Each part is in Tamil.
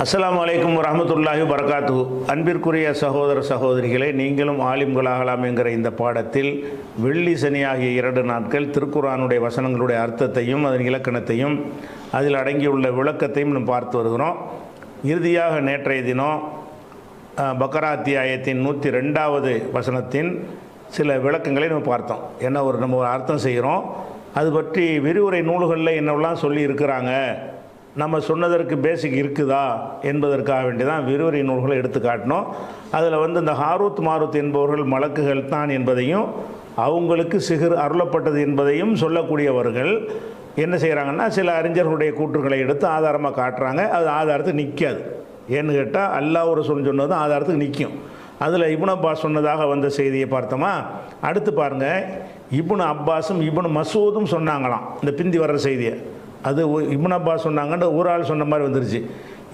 அஸ்ஸலாமு அலைக்கும் வரஹ்மத்துல்லாஹி வபரகாத்துஹு. அன்பிற்குரிய சகோதர சகோதரிகளே, நீங்களும் ஆலிம்களாகலாம் என்கிற இந்த பாடத்தில் வெள்ளி சனி ஆகிய 2 நாட்கள் திருக்குர்ஆனுடைய வசனங்களுடைய அர்த்தத்தையும் அதன் இலக்கணத்தையும் அதில் அடங்கியுள்ள விளக்கத்தையும் நாம் பார்த்து வருகிறோம். இறுதியாக நேற்றைய தினம் பக்ரா அத்தியாயத்தின் 102வது வசனத்தின் சில விளக்கங்களை நம்ம பார்த்தோம். என்ன நம்ம ஒரு அர்த்தம் செய்கிறோம், அது பற்றி விரிவுரை நூல்களில் என்னெல்லாம் சொல்லி இருக்கிறாங்க, நம்ம சொன்னதற்கு பேசிக் இருக்குதா என்பதற்காக வேண்டி தான் விரிவுரை நூல்களை எடுத்து காட்டினோம். அதில் இந்த ஹாரூத் மாரூத் என்பவர்கள் மலக்குகள் தான் என்பதையும் அவங்களுக்கு சிஹர் அருளப்பட்டது என்பதையும் சொல்லக்கூடியவர்கள் என்ன செய்கிறாங்கன்னா, சில அறிஞர்களுடைய கூற்றுகளை எடுத்து ஆதாரமாக காட்டுறாங்க. அது ஆதாரத்துக்கு நிற்காது. ஏன்னு கேட்டால் அல்லாஹ் ஒரு சொன்னதும் ஆதாரத்துக்கு நிற்கும். அதில் இப்னு அப்பாஸ் சொன்னதாக வந்த செய்தியை பார்த்தோமா. அடுத்து பாருங்கள், இப்னு அப்பாஸும் இப்னு மசூதும் சொன்னாங்களாம் இந்த பிந்தி வர்ற செய்தியை. அது இப்னு அப்பாஸ் சொன்னாங்கன்னு ஒரு ஆள் சொன்ன மாதிரி வந்துருச்சு.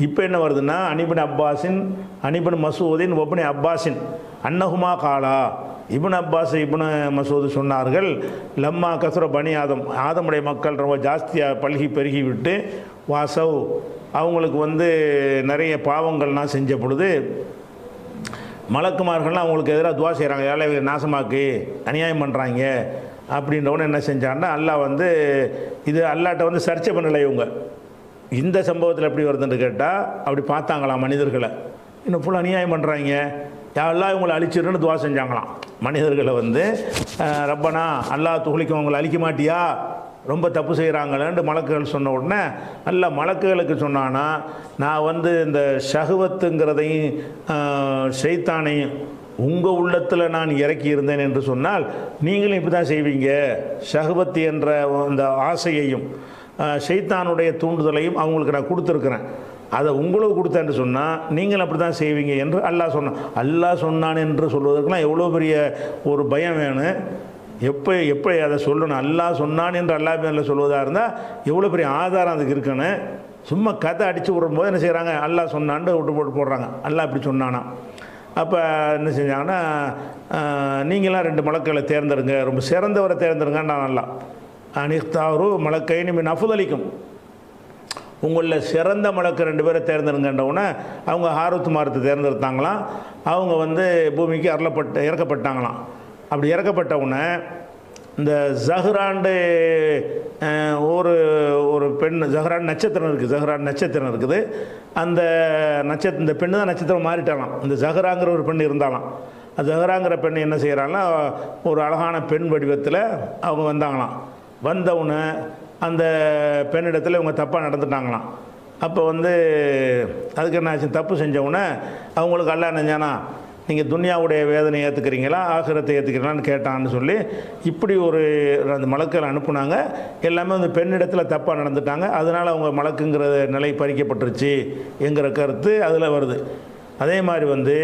இப்போ என்ன வருதுன்னா, அனிபின் அப்பாஸின் அனிபின் மசூதின் ஒப்னி அப்பாஸின் அன்னஹுமா காலா. இப்னு அப்பாஸ் இப்னு மசூது சொன்னார்கள், லம்மா கசுர பனி ஆதமுடைய மக்கள் ரொம்ப ஜாஸ்தியாக பல்கி பெருகி விட்டு வாசவ் அவங்களுக்கு நிறைய பாவங்கள்லாம் செஞ்ச பொழுது மலக்குமார்கள்லாம் அவங்களுக்கு எதிராக துவா செய்கிறாங்க, ஏழை நாசமாக்கு அநியாயம் பண்ணுறாங்க அப்படின்றவொன்னு என்ன செஞ்சாங்கன்னா, அல்லாஹ் இது அல்லாட்ட சர்ச்சை பண்ணலை. இவங்க இந்த சம்பவத்தில் எப்படி வருதுன்னு கேட்டால், அப்படி பார்த்தாங்களாம் மனிதர்களை, இன்னும் ஃபுல் அநியாயம் பண்ணுறாங்க, யாரெல்லாம் இவங்களை அழிச்சிருன்னு துவா செஞ்சாங்களாம். மனிதர்களை ரப்பனா அல்லாஹ் துகுலிக்கும் அவங்களை அழிக்க மாட்டியா, ரொம்ப தப்பு செய்கிறாங்களேன்னு மலக்குகள் சொன்ன உடனே அல்ல மலக்குகளுக்கு சொன்னான்னா, நான் இந்த ஷஹவத்துங்கிறதையும் ஷைத்தானையும் உங்கள் உள்ளத்தில் நான் இறக்கி இருந்தேன் என்று சொன்னால் நீங்களும் இப்படி தான் செய்வீங்க. ஷஹவத் என்ற அந்த ஆசையையும் ஷைத்தானுடைய தூண்டுதலையும் அவங்களுக்கு நான் கொடுத்துருக்குறேன், அதை உங்களுக்கு கொடுத்தேன்னு சொன்னால் நீங்களும் அப்படி தான் செய்வீங்க என்று அல்லாஹ் சொன்னான். அல்லாஹ் சொன்னான் என்று சொல்வதற்கெல்லாம் எவ்வளோ பெரிய ஒரு பயம் வேணும். எப்படி அதை சொல்லணும், அல்லாஹ் சொன்னான் என்று அல்லாஹ் மேலே சொல்வதாக இருந்தால் எவ்வளோ பெரிய ஆதாரம் அதுக்கு இருக்குன்னு. சும்மா கதை அடித்து விடும்போது என்ன செய்கிறாங்க, அல்லாஹ் சொன்னான்னு விட்டு போடுறாங்க. அல்லாஹ் இப்படி சொன்னானா. அப்போ என்ன செஞ்சாங்கன்னா, நீங்களாம் 2 மலக்களை தேர்ந்தெடுங்க, ரொம்ப சிறந்தவரை தேர்ந்தெடுங்கன்னு நான் நல்லா அனிஸ்தாரு மலக்கைன்னு மின் அஃதலிக்கும், உங்களில் சிறந்த மலக்கு 2 பேரை தேர்ந்தெடுங்கன்றவுடனே அவங்க ஹாரூத் மாரூத்தை தேர்ந்தெடுத்தாங்களாம். அவங்க பூமிக்கு இறக்கப்பட்டாங்களாம். அப்படி இறக்கப்பட்ட உடனே இந்த ஜஹ்ராண்டு ஒரு பெண், ஜஹ்ரான் நட்சத்திரம் இருக்குது, ஜஹ்ரான் நட்சத்திரம் இருக்குது. அந்த இந்த பெண்ணு தான் நட்சத்திரம் மாறிட்டாலாம். இந்த ஜஹ்ராங்கிற ஒரு பெண் இருந்தாலாம். அந்த ஜஹ்ராங்கிற பெண் என்ன செய்கிறாங்கன்னா, ஒரு அழகான பெண் வடிவத்தில் அவங்க வந்தாங்களாம். வந்தவுடனே அந்த பெண்ணிடத்தில் இவங்க தப்பாக நடந்துட்டாங்களாம். அப்போ அதுக்கு என்ன ஆச்சு, தப்பு செஞ்சவுடனே அவங்களுக்கு அல்லாஹ் நினைஞ்சானா, நீங்கள் துன்யாவுடைய வேதனை ஏற்றுக்கிறீங்களா ஆகிரத்தை ஏற்றுக்கிறீங்களான்னு கேட்டான்னு சொல்லி இப்படி அந்த மலக்கள் அனுப்புனாங்க. எல்லாமே பெண்ணிடத்தில் தப்பாக நடந்துட்டாங்க. அதனால் அவங்க மலக்குங்கிற நிலை பறிக்கப்பட்டுருச்சு என்கிற கருத்து அதில் வருது. அதே மாதிரி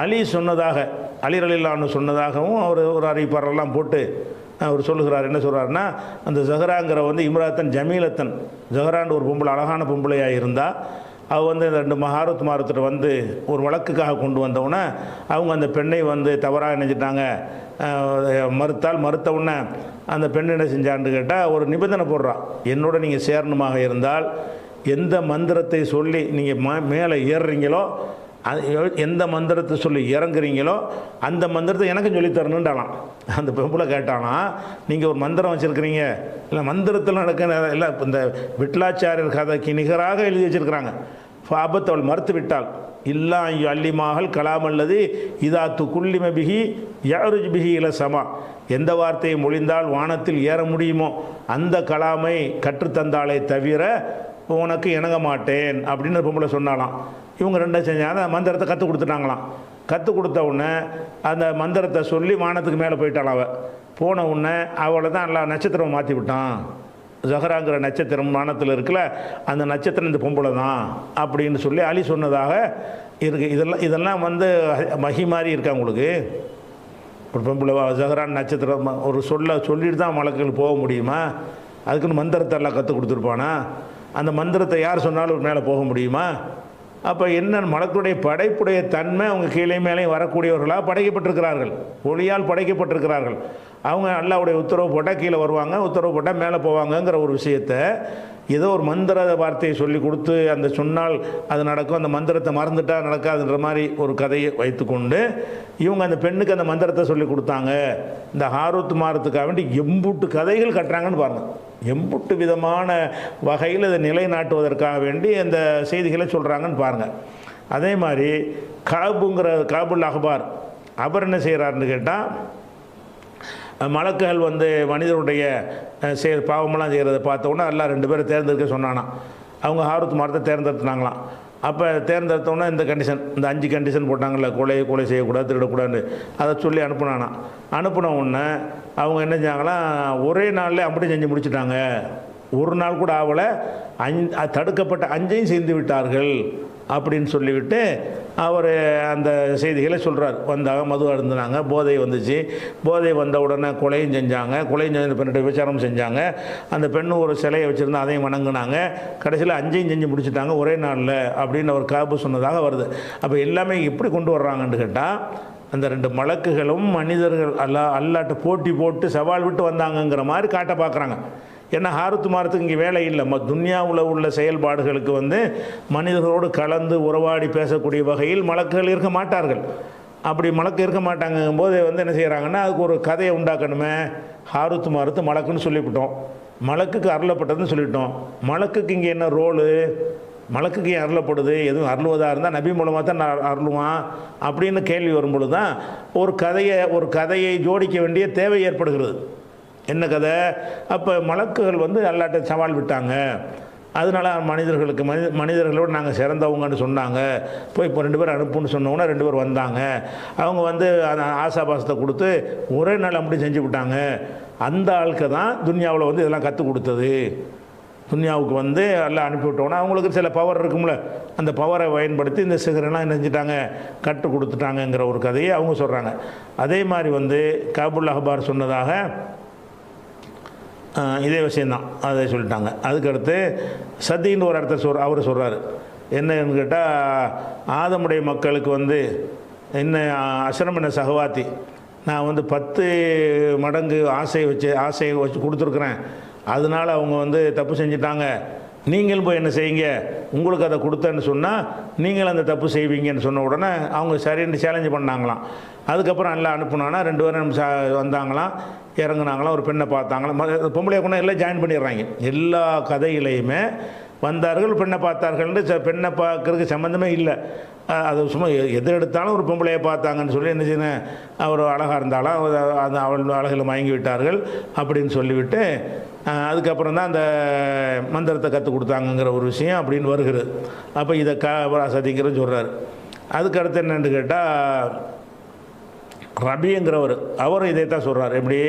அலி சொன்னதாக, அலி ரலியல்லாஹு சொன்னதாகவும் அவர் ஒரு அறிவிப்பாரெல்லாம் போட்டு அவர் சொல்லுகிறார். என்ன சொல்கிறாருன்னா, அந்த ஜஹ்ராங்கிற இம்ராத்தன் ஜமீலத்தன், ஜஹ்ரான் ஒரு பொம்பளை, அழகான பொம்பளையாக இருந்தால் அவள் இந்த 2 ஹாரூத் மாரூத்தை ஒரு வழக்குக்காக கொண்டு வந்தவுடனே அவங்க அந்த பெண்ணை தவறாக நினைச்சிட்டாங்க, மறுத்த உடனே அந்த பெண் என்ன செஞ்சான்னு கேட்டால் ஒரு நிபந்தனை போடுறான், என்னோட நீங்கள் சேரணுமாக இருந்தால் எந்த மந்திரத்தை சொல்லி நீங்கள் மேலே ஏறுறீங்களோ, எந்த மந்திரத்தை சொல்லி இறங்குறீங்களோ அந்த மந்திரத்தை எனக்கும் சொல்லித்தரணுன்றாலாம். அந்த பொம்பளை கேட்டானா, நீங்கள் ஒரு மந்திரம் வச்சுருக்கிறீங்க, இல்லை மந்திரத்தில் நடக்க இல்லை, இந்த விட்லாச்சாரியர் கதைக்கு நிகராக எழுதி வச்சுருக்கிறாங்க. ஆபத்து அவள் மறுத்து விட்டாள், இல்லா அல்லிமாகல் கலாம் அல்லது இதாத்து குள்ளிம பிகி யாருஜ் பிகி இல சமா, எந்த வார்த்தையை மொழிந்தால் வானத்தில் ஏற முடியுமோ அந்த கலாமை கற்றுத்தந்தாலே தவிர உனக்கு இணங்க மாட்டேன் அப்படின்னு பொம்பளை சொன்னாலாம். இவங்க 2 செஞ்சாங்க, அந்த மந்திரத்தை கற்றுக் கொடுத்துட்டாங்களாம். கற்றுக் கொடுத்த உடனே அந்த மந்திரத்தை சொல்லி வானத்துக்கு மேலே போயிட்டாள். அவள் போன உடனே அவளை தான் எல்லா நட்சத்திரம் மாற்றி விட்டான். ஜஹ்ராங்கிற நட்சத்திரம் வானத்தில் இருக்குல்ல, அந்த நட்சத்திரம் இந்த பொம்பளை தான் அப்படின்னு சொல்லி அலி சொன்னதாக இருக்குது. இதெல்லாம் மகி மாதிரி இருக்கா உங்களுக்கு? ஒரு பொம்பளை ஜஹ்ரான் நட்சத்திரம் ஒரு சொல்லிட்டு தான் மலக்குகள் போக முடியுமா? அதுக்குன்னு மந்திரத்தை எல்லாம் கற்றுக் கொடுத்துருப்பானா? அந்த மந்திரத்தை யார் சொன்னாலும் மேலே போக முடியுமா? அப்போ என்ன, மலக்குடைய படைப்புடைய தன்மை அவங்க கீழே மேலே வரக்கூடியவர்களாக படைக்கப்பட்டிருக்கிறார்கள், ஒளியால் படைக்கப்பட்டிருக்கிறார்கள். அவங்க அல்லாஹ்வுடைய உத்தரவு போட்டால் கீழே வருவாங்க, உத்தரவு போட்டால் மேலே போவாங்கங்கிற ஒரு விஷயத்தை ஏதோ ஒரு மந்திர வார்த்தையை சொல்லி கொடுத்து அந்த சொன்னால் அது நடக்கும், அந்த மந்திரத்தை மறந்துட்டால் நடக்காதுன்ற மாதிரி ஒரு கதையை வைத்துக்கொண்டு இவங்க அந்த பெண்ணுக்கு அந்த மந்திரத்தை சொல்லி கொடுத்தாங்க. இந்த ஹாரூத் மாரத்துக்காக வேண்டி எம்புட்டு கதைகள் கட்டுறாங்கன்னு பாருங்கள். எம்புட்டு விதமான வகையில் இதை நிலைநாட்டுவதற்காக வேண்டி அந்த செய்திகளை சொல்கிறாங்கன்னு பாருங்கள். அதே மாதிரி காபுல் அஹ்பார் அவர் என்ன செய்கிறாருன்னு கேட்டால், மலக்குகள் வந்து மனிதனுடைய பாவமெல்லாம் செய்கிறத பார்த்தோன்னா எல்லாம் 2 பேரை தேர்ந்தெடுக்க சொன்னானா. அவங்க ஹாரூத் மாரத்தை தேர்ந்தெடுத்துனாங்களாம். அப்போ தேர்ந்தெடுத்தோன்னா இந்த கண்டிஷன், இந்த 5 கண்டிஷன் போட்டாங்கல்ல, கொலை செய்யக்கூடாது, திருடக்கூடாதுன்னு, அதை சொல்லி அனுப்புனானா. அனுப்பின உடனே அவங்க என்ன செஞ்சாங்களாம், ஒரே நாளில் அப்படி செஞ்சு முடிச்சுட்டாங்க. ஒரு நாள் கூட ஆகலை, தடுக்கப்பட்ட 5ஐயும் செய்து விட்டார்கள் அப்படின்னு சொல்லிவிட்டு அவர் அந்த செய்திகளை சொல்கிறார். வந்தாங்க, மது அருந்தினாங்க, போதை வந்துச்சு, போதை வந்த உடனே கொலையும் செஞ்சாங்க, கொலையும் செஞ்ச பெண்ணிட்ட விபச்சாரம் செஞ்சாங்க, அந்த பெண்ணு ஒரு சிலையை வச்சுருந்தா அதையும் வணங்கினாங்க, கடைசியில் 5ஐயும் செஞ்சு முடிச்சுட்டாங்க ஒரே நாளில் அப்படின்னு அவர் காபு சொன்னதாக வருது. அப்போ எல்லாமே எப்படி கொண்டு வர்றாங்கன்னு கேட்டால், அந்த 2 மலக்குகளும் மனிதர்கள் அல்லாட்ட போட்டி போட்டு சவால் விட்டு வந்தாங்கங்கிற மாதிரி காட்ட பார்க்குறாங்க. ஏன்னா ஹாரூத் மாரத்துக்கு இங்கே வேலை இல்லை. துன்யாவில் உள்ள செயல்பாடுகளுக்கு வந்து மனிதர்களோடு கலந்து உறவாடி பேசக்கூடிய வகையில் மலக்குகள் இருக்க மாட்டார்கள். அப்படி மலக்கு இருக்க மாட்டாங்கும் போது வந்து என்ன செய்கிறாங்கன்னா, அதுக்கு ஒரு கதையை உண்டாக்கணுமே. ஹாரூத் மாரத்து மலக்குன்னு சொல்லிவிட்டோம், மலக்குக்கு அருளப்பட்டதுன்னு சொல்லிட்டோம். மலக்குக்கு இங்கே என்ன ரோலு? மலக்குக்கு ஏன் அருளப்படுது? எதுவும் அருள்வதாக இருந்தால் நபி மூலமாக தான் அருளுவான் அப்படின்னு கேள்வி வரும்பொழுது தான் ஒரு கதையை ஜோடிக்க வேண்டிய தேவை ஏற்படுகிறது. என்ன கதை? அப்போ மலக்குகள் வந்து அல்லாட்ட சவால் விட்டாங்க, அதனால மனிதர்களோடு நாங்கள் சிறந்தவங்கன்னு சொன்னாங்க. போய் இப்போ 2 பேர் அனுப்புன்னு சொன்னோன்னா 2 பேர் வந்தாங்க. அவங்க வந்து அந்த ஆசாபாசத்தை கொடுத்து ஒரே நாள் அப்படி செஞ்சு விட்டாங்க. அந்த ஆளுக்கு தான் துன்யாவில் வந்து இதெல்லாம் கற்றுக் கொடுத்தது. துன்யாவுக்கு வந்து எல்லாம் அனுப்பிவிட்டோன்னா அவங்களுக்கு சில பவர் இருக்கும்ல, அந்த பவரை பயன்படுத்தி இந்த சிகரெல்லாம் என்ன செஞ்சிட்டாங்க, கற்றுக் கொடுத்துட்டாங்கங்கிற ஒரு கதையை அவங்க சொல்கிறாங்க. அதே மாதிரி வந்து காபுல் அஹ்பார் சொன்னதாக இதே விஷயந்தான், அதை சொல்லிட்டாங்க. அதுக்கடுத்து சதின்னு ஒரு இடத்த அவர் சொல்கிறார். என்னன்னு கேட்டால், ஆதமுடைய மக்களுக்கு வந்து என்ன அஸ்ரமின சகவாத்தி, நான் வந்து 10 மடங்கு ஆசையை வச்சு கொடுத்துருக்குறேன், அதனால் அவங்க வந்து தப்பு செஞ்சிட்டாங்க. நீங்களும் போய் என்ன செய்யுங்க, உங்களுக்கு அதை கொடுத்தேன்னு சொன்னால் நீங்களும் அந்த தப்பு செய்வீங்கன்னு சொன்ன உடனே அவங்க சரின்னு சேலஞ்சு பண்ணாங்களாம். அதுக்கப்புறம் எல்லாம் அனுப்புனானா 2 பேரும் வந்தாங்களாம், இறங்குனாங்களாம், ஒரு பெண்ணை பார்த்தாங்களாம். பொம்பளை கொண்டு எல்லாம் ஜாயின் பண்ணிடுறாங்க. எல்லா கதையிலையுமே வந்தார்கள், பெண்ணை பார்த்தார்கள்னு, பெண்ணை பார்க்கறதுக்கு சம்மந்தமே இல்லை. அது சும்மா எது எடுத்தாலும் ஒரு பொம்பளையை பார்த்தாங்கன்னு சொல்லி என்ன செய்யணும், அவர் அழகாக இருந்தாலும் அந்த அவள் அழகில் மயங்கி விட்டார்கள் அப்படின்னு சொல்லிவிட்டு அதுக்கப்புறம் தான் அந்த மந்திரத்தை கற்றுக் கொடுத்தாங்கங்கிற ஒரு விஷயம் அப்படின்னு வருகிறது. அப்போ இதை சதிங்கிறது சொல்கிறார். அதுக்கடுத்து என்னென்னு கேட்டால், ரபிங்கிறவர் அவர் இதைத்தான் சொல்கிறார். எப்படி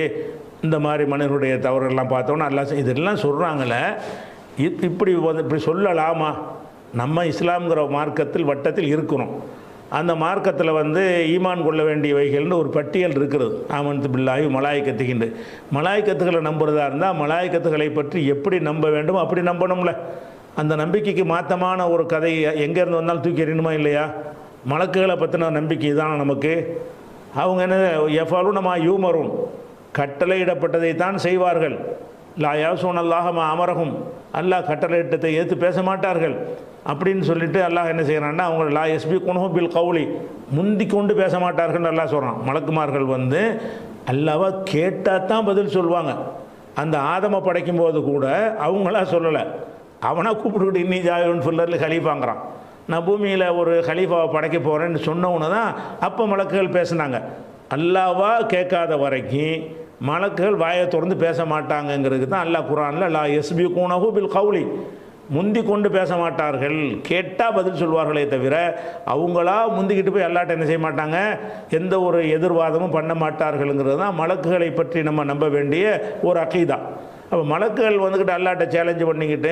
இந்த மாதிரி மனிதனுடைய தவறுகள்லாம் பார்த்தோன்னா எல்லாம் இதெல்லாம் சொல்கிறாங்களே, இப்படி சொல்லலாமா? நம்ம இஸ்லாம்ங்கிற மார்க்கத்தில் வட்டத்தில் இருக்கிறோம். அந்த மார்க்கத்தில் வந்து ஈமான் கொள்ள வேண்டியவைகள்னு ஒரு பட்டியல் இருக்கிறது. ஆமன்து பில்லாஹி மலாய்க்கத்துகின்ற மலாய்க்கத்துகளை நம்புறதா இருந்தால் மலாய்க்கத்துகளை பற்றி எப்படி நம்ப வேண்டுமோ அப்படி நம்பணும்ல. அந்த நம்பிக்கைக்கு மாற்றமான ஒரு கதை எங்கேருந்து வந்தாலும் தூக்கி எறியணுமா இல்லையா? மலக்குகளை பற்றின நம்பிக்கை தான் நமக்கு. அவங்க என்ன எஃபாலும் யூமரும், கட்டளையிடப்பட்டதை தான் செய்வார்கள். லா யாசூன் அல்லாஹ் அமரகும், அல்லாஹ் கட்டளையிட்டத்தை ஏற்று பேச மாட்டார்கள் அப்படின்னு சொல்லிட்டு அல்லாஹ் என்ன செய்கிறான்னா, அவங்க லா யஸ்பிகுனஹு பில் கௌலி, முந்தி கொண்டு பேச மாட்டார்கள்னு அல்லாஹ் சொல்கிறான். மலக்குமார்கள் வந்து அல்லாஹ்வை கேட்டால் தான் பதில் சொல்லுவாங்க. அந்த ஆதமை படைக்கும் போது கூட அவங்களா சொல்லலை, அவனா கூப்பிட்டுக்கிட்டு இன்னி ஜாயுன் ஃபுல்லரில் ஹலீஃபாங்கிறான். நான் பூமியில் ஒரு ஹலீஃபாவை படைக்க போகிறேன்னு சொன்னவனு தான் அப்போ மலக்குகள் பேசுனாங்க. அல்லாஹ்வா கேட்காத வரைக்கும் மலக்குகள் வாயை திறந்து பேச மாட்டாங்கங்கிறது தான் அல்லாஹ் குர்ஆனில் லா யஸ்பிகுனஹு பில் கௌலி, முந்தி கொண்டு பேச மாட்டார்கள், கேட்டால் பதில் சொல்வார்களே தவிர அவங்களா முந்திக்கிட்டு போய் அல்லாட்ட என்ன செய்ய மாட்டாங்க, எந்த ஒரு எதிர்வாதமும் பண்ண மாட்டார்கள்ங்கிறது தான் மலக்குகளை பற்றி நம்ம நம்ப வேண்டிய ஒரு அகீதா. அப்போ மலக்குகள் வந்துக்கிட்டு அல்லாட்ட சேலஞ்சு பண்ணிக்கிட்டு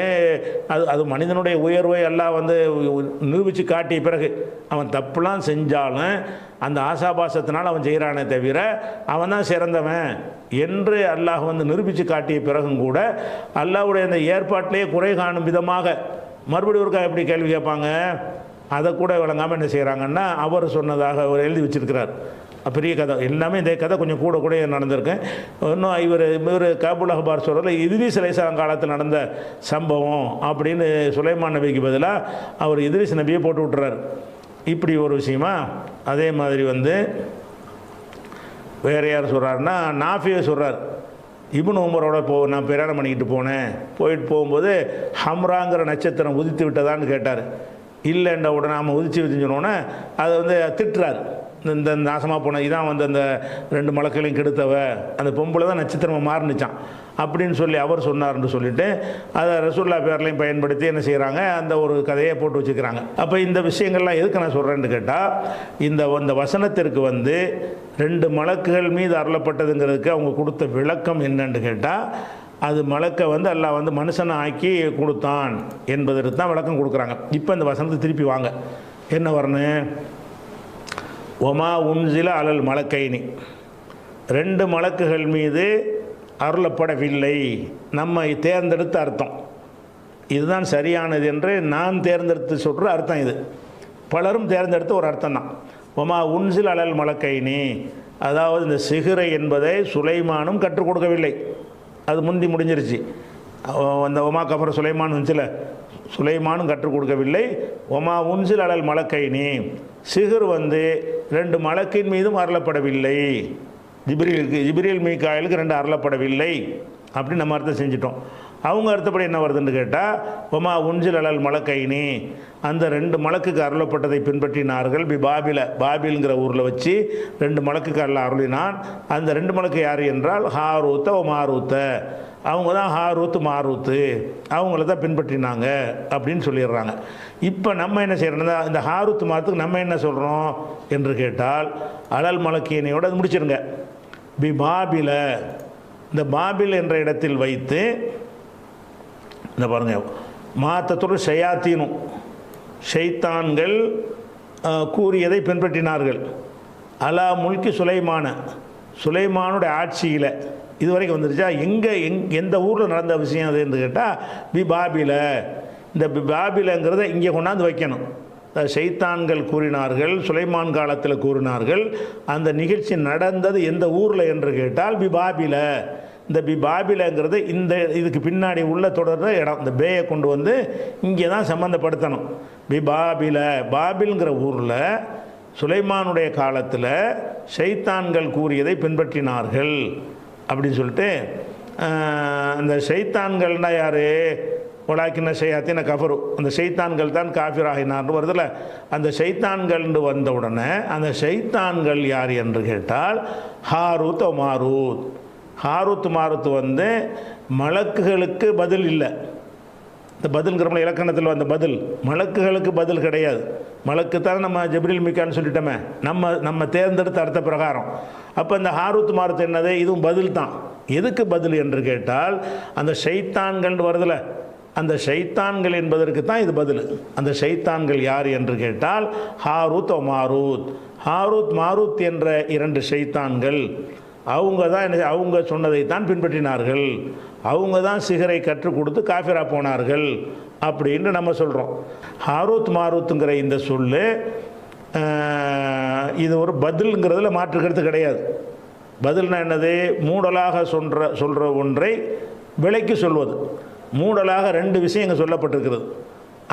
அது மனிதனுடைய உயர்வை எல்லாம் வந்து நிரூபித்து காட்டிய பிறகு அவன் தப்புலாம் செஞ்சாலும் அந்த ஆசாபாசத்தினால் அவன் செய்கிறானே தவிர அவன் தான் சிறந்தவன் என்று அல்லாஹ் வந்து நிரூபித்து காட்டிய பிறகும் கூட அல்லாஹ்வுடைய அந்த ஏற்பாட்டிலேயே குறை காணும் விதமாக மறுபடியும் ஒருக்கா எப்படி கேள்வி கேட்பாங்க, அதை கூட விளங்காமல் என்ன செய்கிறாங்கன்னா அவர் சொன்னதாக அவர் எழுதி வச்சிருக்கிறார். பெரிய கதை எல்லாமே இந்த கதை கொஞ்சம் கூட கூட நடந்திருக்கேன். இன்னும் இவர் காபுல் அஹ்பார் சொல்கிறத இத்ரீஸ் அலைஹிஸ்ஸலாம் காலத்தில் நடந்த சம்பவம் அப்படின்னு சுலைமான் நபிக்கு பதிலாக அவர் இத்ரீஸ் நபியை போட்டு விட்டுறாரு. இப்படி ஒரு விஷயமா. அதே மாதிரி வேறு யார் சொல்கிறாருன்னா நாஃபியை சொல்கிறார். இப்னு உமரோட நான் பிரயாணம் பண்ணிக்கிட்டு போனேன். போயிட்டு போகும்போது ஹம்ராங்கிற நட்சத்திரம் உதித்து விட்டதான்னு கேட்டார். இல்லைன்ற உடனே நாம் உதிச்சு சொன்னோன்னே அதை திட்டுறாரு. இந்த நாசமாக போன இதான் அந்த 2 மலக்களையும் கெடுத்தவ, அந்த பொம்பளை தான் நட்சத்திரமாக மாறுனுச்சான் அப்படின்னு சொல்லி அவர் சொன்னார்னு சொல்லிட்டு அதை ரசூல்லா பேர்லையும் பயன்படுத்தி என்ன செய்கிறாங்க, அந்த ஒரு கதையை போட்டு வச்சுக்கிறாங்க. அப்போ இந்த விஷயங்கள்லாம் எதுக்கு நான் சொல்கிறேன்னு கேட்டால், இந்த வசனத்திற்கு 2 மலக்குகள் மீது அருளப்பட்டதுங்கிறதுக்கு அவங்க கொடுத்த விளக்கம் என்னன்னு கேட்டால், அது மலக்கை அல்லாஹ் மனுஷனை ஆக்கி கொடுத்தான் என்பதற்கு தான் விளக்கம் கொடுக்குறாங்க. இப்போ இந்த வசனத்தை திருப்பி வாங்க, என்ன வரணும், ஒமா உன்சில அலல் மலக்கைனி, 2 மலக்குகள் மீது அருளப்படவில்லை, நம்ம தேர்ந்தெடுத்த அர்த்தம் இதுதான் சரியானது என்று நான் தேர்ந்தெடுத்து சொல்கிற அர்த்தம் இது. பலரும் தேர்ந்தெடுத்த ஒரு அர்த்தம் தான். ஒமா உன்சில் அலல் மலக்கைனி, அதாவது இந்த சிஹ்ரை என்பதை சுலைமானும் கற்றுக் கொடுக்கவில்லை, அது முந்தி முடிஞ்சிருச்சு. அந்த ஒமா கஃபர் சுலைமான் வந்துச்சுல, சுலைமானும் கற்றுக் கொடுக்கவில்லை. ஒமா உன்சில் அலல் மலக்கைனி, சிஹர் 2 மலக்கின் மீதும் அருளப்படவில்லை, ஜிப்ரீல் மீகாயிலுக்கு 2 அருளப்படவில்லை அப்படின்னு நம்ம அர்த்தம் செஞ்சிட்டோம். அவங்க அர்த்தப்படி என்ன வருதுன்னு கேட்டால், ஒமா உன்சில் அலல் மலக்கைனி, அந்த 2 மலக்குக்கு அருளப்பட்டதை பின்பற்றினார்கள். பாபில்ங்கிற ஊரில் வச்சு 2 மலக்குக்கு அல்லாஹ் அருளினான். அந்த 2 மலக்கு யார் என்றால் ஹாரூத்த மாரூத்த, அவங்க தான் ஹாரூத் மாரூத்து, அவங்கள தான் பின்பற்றினாங்க அப்படின்னு சொல்லிடுறாங்க. இப்போ நம்ம என்ன செய்யறோம்னா, இந்த ஹாரூத் மாரூத்துக்கு நம்ம என்ன சொல்கிறோம் என்று கேட்டால், அலல் மலக்கியனையோடு அது முடிச்சிருங்க. பாபில, இந்த பாபில் என்ற இடத்தில் வைத்து இந்த பாருங்க, மாத்தத்துரு ஷயாத்தீனும், ஷைத்தான்கள் கூறியதை பின்பற்றினார்கள். அலா முல்கி சுலைமானுடைய ஆட்சியில் இதுவரைக்கும் வந்துருச்சா. எந்த ஊரில் நடந்த விஷயம் அதுன்னு கேட்டால் பாபில, இந்த பாபிலங்கிறத இங்கே கொண்டாந்து வைக்கணும். ஷைத்தான்கள் கூறினார்கள், சுலைமான் காலத்தில் கூறினார்கள். அந்த நிகழ்ச்சி நடந்தது எந்த ஊரில் என்று கேட்டால் பாபில. இந்த பாபிலங்கிறது இதுக்கு பின்னாடி உள்ள தொடர்ற இடம், இந்த பேயை கொண்டு இங்கே தான் சம்மந்தப்படுத்தணும். பாபில்ங்கிற ஊரில் சுலைமானுடைய காலத்தில் ஷைத்தான்கள் கூறியதை பின்பற்றினார்கள் அப்படின்னு சொல்லிட்டு, அந்த ஷைத்தான்கள்னா யார், உலாக்கின ஷையாத்தின கஃபரு, அந்த ஷைத்தான்கள் தான் காஃபிராகினார்னு வருதில்ல. அந்த ஷைத்தான்கள் வந்த உடனே அந்த ஷைத்தான்கள் யார் என்று கேட்டால் ஹாரூத் மாரூத். ஹாரூத் மாரூத் மலக்குகளுக்கு பதில் இல்லை. இந்த பதில்ங்கிற இலக்கணத்தில் வந்த பதில், மலக்குகளுக்கு பதில் கிடையாது. மலக்கு தான் நம்ம ஜிப்ரீல் மீகான்னு சொல்லிட்டோமே, நம்ம தேர்ந்தெடுத்த அர்த்த பிரகாரம். அப்போ இந்த ஹாரூத் மாரூத் என்னது, இதுவும் பதில் தான். எதுக்கு பதில் என்று கேட்டால், அந்த ஷைத்தான்கள் வருதில்ல, அந்த ஷைத்தான்கள் என்பதற்கு தான் இது பதில். அந்த ஷைத்தான்கள் யார் என்று கேட்டால் ஹாரூத் மாரூத். ஹாரூத் மாரூத் என்ற 2 ஷைத்தான்கள், அவங்க தான் அவங்க சொன்னதை தான் பின்பற்றினார்கள், அவங்க தான் சிகரை கற்றுக் கொடுத்து காஃபிரா போனார்கள் அப்படின்னு நம்ம சொல்கிறோம். ஹாரூத் மாரூத்துங்கிற இந்த சொல்லு இது ஒரு பதில்ங்கிறதுல மாற்றுக்கிறது கிடையாது. பதில்னா என்னது, மூடலாக சொல்கிற ஒன்றை விலைக்கு சொல்வது. மூடலாக 2 விஷயம் இங்கே சொல்லப்பட்டிருக்கிறது.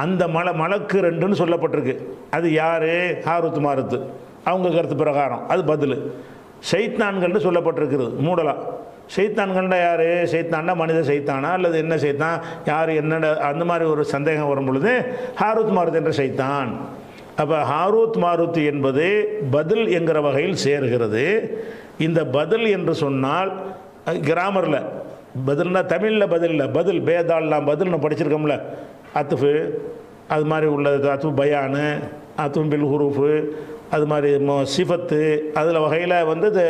அந்த மலக்கு 2ன்னு சொல்லப்பட்டிருக்கு. அது யார், ஹாரூத் மாரூத், அவங்க கருத்து பிரகாரம் அது பதில். ஷைத்தான்கள்னு சொல்லப்பட்டிருக்கிறது மூடலா. ஷைத்தான்கள்னா யார், ஷைத்தான்னா மனித ஷைத்தானா அல்லது என்ன ஷைத்தான், யார் என்ன, அந்த மாதிரி ஒரு சந்தேகம் வரும் பொழுது ஹாரூத் மாரூத் என்ற ஷைத்தான். அப்போ ஹாரூத் மாரூத் என்பது பதில் என்கிற வகையில் சேர்கிறது. இந்த பதில் என்று சொன்னால் கிராமரில் பதில்னா தமிழில் பதில் இல்லை, பதில் பேதால்லாம் பதில்னு படிச்சிருக்கோம்ல, அத்துஃபு அது மாதிரி உள்ளது, அத்து பயானு, அத்தும் பில் ஹுரூஃபு, அது மாதிரி சிஃபத்து, அதில் வகையில் இது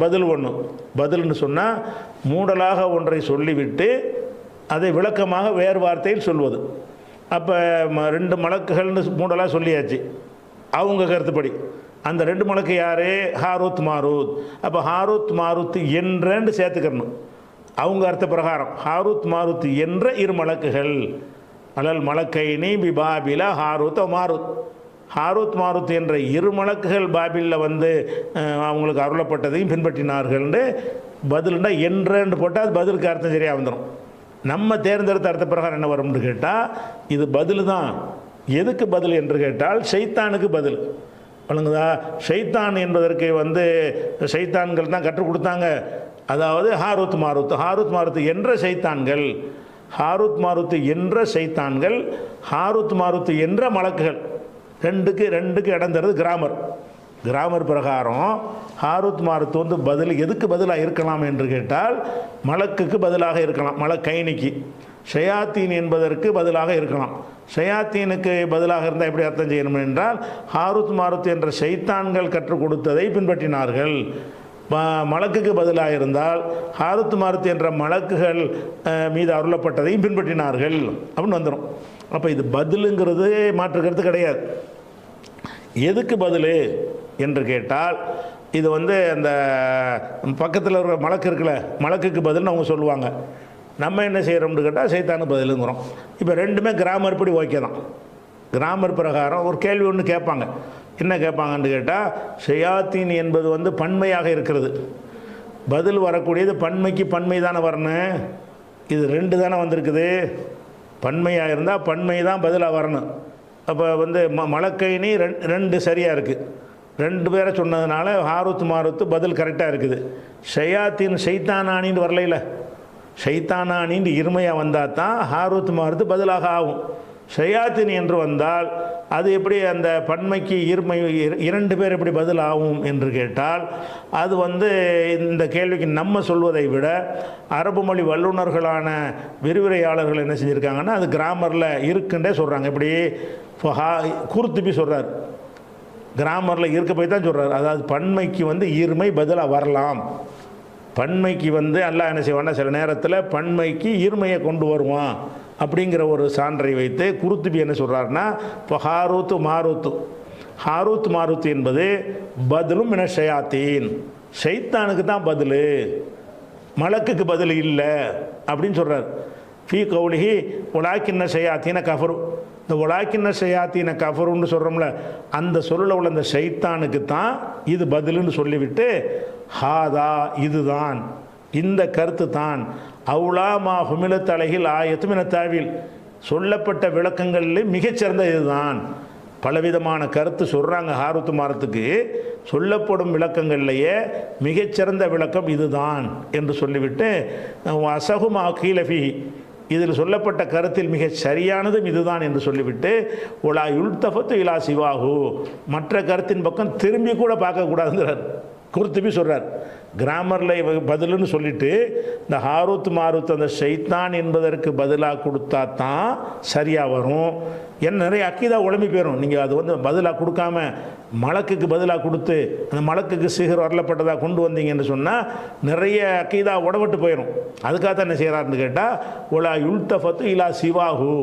பதில் ஒன்று. பதில்னு சொன்னால் மூடலாக ஒன்றை சொல்லிவிட்டு அதை விளக்கமாக வேறு வார்த்தையில் சொல்வது. அப்போ 2 மலக்குகள்னு மூடலாக சொல்லியாச்சு அவங்க கருத்துப்படி. அந்த 2 மலக்கு யார், ஹாரூத் மாரூத். அப்போ ஹாரூத் மாரூத் என்றன்னு சேர்த்துக்கணும் அவங்க அர்த்த பிரகாரம். ஹாரூத் மாரூத் என்ற 2 மலக்குகள், அலல் மலக்கைனி பாபில ஹாரூத் மாரூத். ஹாரூத் மாருத் என்ற இரு மலக்குகள் பாபிலில் வந்து அவங்களுக்கு அருளப்பட்டதையும் பின்பற்றினார்கள்னு பதிலுண்டா என்றுன்னு போட்டால் அது பதிலுக்கு அர்த்தம் சரியாக வந்துடும். நம்ம தேர்ந்தெடுத்த அர்த்த பிரகாரம் என்ன வரும்னு கேட்டால் இது பதில் தான். எதுக்கு பதில் என்று கேட்டால் ஷைத்தானுக்கு பதில். வழங்குதா? ஷைத்தான் என்பதற்கு வந்து ஷைத்தான்கள் தான் கற்றுக் கொடுத்தாங்க. அதாவது ஹாரூத் மாருத், ஹாரூத் மாருத் என்ற ஷைத்தான்கள், ஹாரூத் மாருத் என்ற ஷைத்தான்கள், ஹாரூத் மாருத் என்ற மலக்குகள், ரெண்டுக்கு இடம் தருது கிராமர். கிராமர் பிரகாரம் ஹாரூத் மாருத் வந்து பதில் எதுக்கு பதிலாக இருக்கலாம் என்று கேட்டால் மலக்குக்கு பதிலாக இருக்கலாம், மலக்கைனிக்கு. ஷயாத்தீன் என்பதற்கு பதிலாக இருக்கலாம். ஷயாத்தீனுக்கு பதிலாக இருந்தால் எப்படி அர்த்தம் செய்யணும் என்றால் ஹாரூத் மாருத் என்ற ஷைத்தான்கள் கற்றுக் கொடுத்ததை பின்பற்றினார்கள். மலக்குக்கு பதிலாக இருந்தால் ஹாரூத் மாருத் என்ற மலக்குகள் மீது அருளப்பட்டதையும் பின்பற்றினார்கள் அப்படின்னு வந்துடும். அப்போ இது பதிலுங்கிறது மாற்றுக்கிறது கிடையாது. எதுக்கு பதில் என்று கேட்டால் இது வந்து அந்த பக்கத்தில் இருக்கிற மலக்கு இருக்குல்ல, மலக்குக்கு பதில்னு அவங்க சொல்லுவாங்க. நம்ம என்ன செய்கிறோம்னு கேட்டால் சைத்தானுக்கு பதிலுங்கிறோம். இப்போ ரெண்டுமே கிராமர் படி ஓகே தான். கிராமர் பிரகாரம் ஒரு கேள்வி ஒன்று கேட்பாங்க. என்ன கேட்பாங்கன்னு கேட்டால் ஷயாத்தீன் என்பது வந்து பன்மையாக இருக்கிறது, பதில் வரக்கூடியது பன்மைக்கு பன்மை தானே வரணும். இது ரெண்டு தானே வந்திருக்குது. பன்மையாக இருந்தால் பன்மை தான் பதிலாக வரணும். அப்போ வந்து மலக்கைனி ரெண்டு சரியாக இருக்குது. ரெண்டு பேரை சொன்னதுனால ஹாரூத் மாருத் பதில் கரெக்டாக இருக்குது. ஷயாத்தீன் ஷைத்தானானின்னு வரலையில, ஷைத்தானானின்னு இருமையாக வந்தால் தான் ஹாரூத் மாருத் பதிலாக ஆகும். ஷயாத்தீன் என்று வந்தால் அது எப்படி அந்த பன்மைக்கு இருமை இரண்டு பேர் எப்படி பதில் ஆகும் என்று கேட்டால் அது வந்து இந்த கேள்விக்கு நம்ம சொல்வதை விட அரபு மொழி வல்லுநர்களான விரிவுரையாளர்கள் என்ன செஞ்சுருக்காங்கன்னா அது கிராமரில் இருக்குன்றே சொல்கிறாங்க. இப்படி குர்துபி சொல்கிறார், கிராமரில் இருக்க போய் தான் சொல்கிறார். அதாவது பன்மைக்கு வந்து இருமை பதிலாக வரலாம். பன்மைக்கு வந்து அல்லாஹ் என்ன செய்வான்னா சில நேரத்தில் பன்மைக்கு இருமையை கொண்டு வருவான் அப்படிங்கிற ஒரு சான்றை வைத்து குர்துபி என்ன சொல்கிறாருன்னா இப்போ ஹாரூத் மாருத் என்பது பதிலும் மின ஷயாத்தீன், ஷைத்தானுக்கு தான் பதில், மலக்குக்கு பதில் இல்லை அப்படின்னு சொல்கிறார். ஃபீ கௌலிஹி உலாக்கின்ன ஷயாத்தீன கஃபரு, இந்த உலாக்கின்ன ஷயாத்தீன கஃபருன்னு சொல்கிறோம்ல அந்த சொல்லில் உள்ள அந்த ஷைத்தானுக்கு தான் இது பதிலுன்னு சொல்லிவிட்டு ஹாதா இதுதான், இந்த கருத்து தான் அவுலாமா ஹுமிலத் அலைஹில் ஆயத்துமின தாவில் சொல்லப்பட்ட விளக்கங்களில் மிகச்சிறந்த இதுதான். பலவிதமான கருத்து சொல்கிறாங்க. ஹாரூத் மாருத்துக்கு சொல்லப்படும் விளக்கங்கள்லேயே மிகச்சிறந்த விளக்கம் இதுதான் என்று சொல்லிவிட்டு அசகுமா கீலஃபி இதில் சொல்லப்பட்ட கருத்தில் மிக சரியானதும் இதுதான் என்று சொல்லிவிட்டு ஒலா யுல்தஃபத்து இலா சிவாஹு மற்ற கருத்தின் பக்கம் திரும்பி கூட பார்க்கக்கூடாதுங்கிறார் குர்துபி சொல்கிறார். கிராமரில் பதிலுன்னு சொல்லிட்டு இந்த ஹாரூத் மாருத் அந்த ஷைத்தான் என்பதற்கு பதிலாக கொடுத்தா தான் சரியாக வரும். என்ன நிறைய அக்கீதா உடம்பி போயிடும். நீங்கள் அது வந்து பதிலாக கொடுக்காம மலக்குக்கு பதிலாக கொடுத்து அந்த மலக்குக்கு சிகர் வரலப்பட்டதாக கொண்டு வந்தீங்கன்னு சொன்னால் நிறைய அக்கீதா உடவிட்டு போயிடும். அதுக்காகத்தான் என்ன செய்கிறாருன்னு கேட்டால் ஒலா யுல்தஃபத்து இலா சிவாஹு